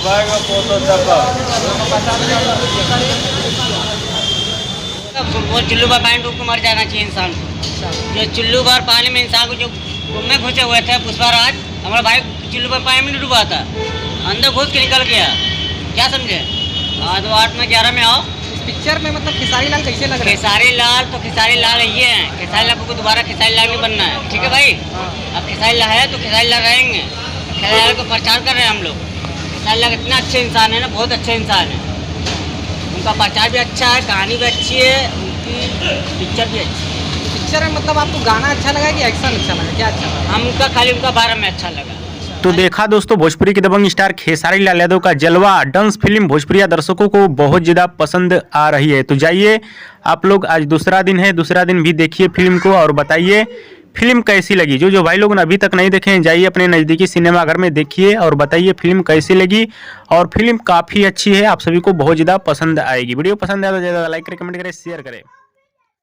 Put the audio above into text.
वो चुल्लू भर पानी डूब के मर जाना चाहिए इंसान को। जो चुल्लू भर पानी में इंसान को जो में घुसे हुए थे पुष्पाराज, हमारा भाई चुल्लू भर पानी में डूबा था, अंदर घुस के निकल गया। क्या समझे? आज 8 में 11 में आओ। पिक्चर में मतलब खेसारी लाल कैसे लग रहा है? खेसारी लाल तो खेसारी लाल ये है, खेसारी लाल को दोबारा खेसारी लाल नहीं बनना है, ठीक है भाई। अब खेसारी लाल है तो खेसारी लाल रहेंगे। खेसारी लाल को प्रचार कर रहे हैं हम लोग। खेसारी लाल इतना अच्छे इंसान है ना, बहुत अच्छे इंसान है। उनका प्रचार भी अच्छा है, कहानी भी अच्छी है, उनकी पिक्चर भी अच्छी है। पिक्चर में मतलब आपको गाना अच्छा लगा कि एक्शन अच्छा लगा, क्या अच्छा लगा? हमका खाली उनका बारे में अच्छा लगा। तो देखा दोस्तों, भोजपुरी के दबंग स्टार खेसारी लाल यादव का जलवा डांस फिल्म भोजपुरिया दर्शकों को बहुत ज़्यादा पसंद आ रही है। तो जाइए आप लोग, आज दूसरा दिन है, दूसरा दिन भी देखिए फिल्म को और बताइए फिल्म कैसी लगी। जो भाई लोग अभी तक नहीं देखे हैं, जाइए अपने नज़दीकी सिनेमाघर में देखिए और बताइए फिल्म कैसी लगी। और फिल्म काफ़ी अच्छी है, आप सभी को बहुत ज़्यादा पसंद आएगी। वीडियो पसंद आए तो ज़्यादा लाइक करें, कमेंट करें, शेयर करें।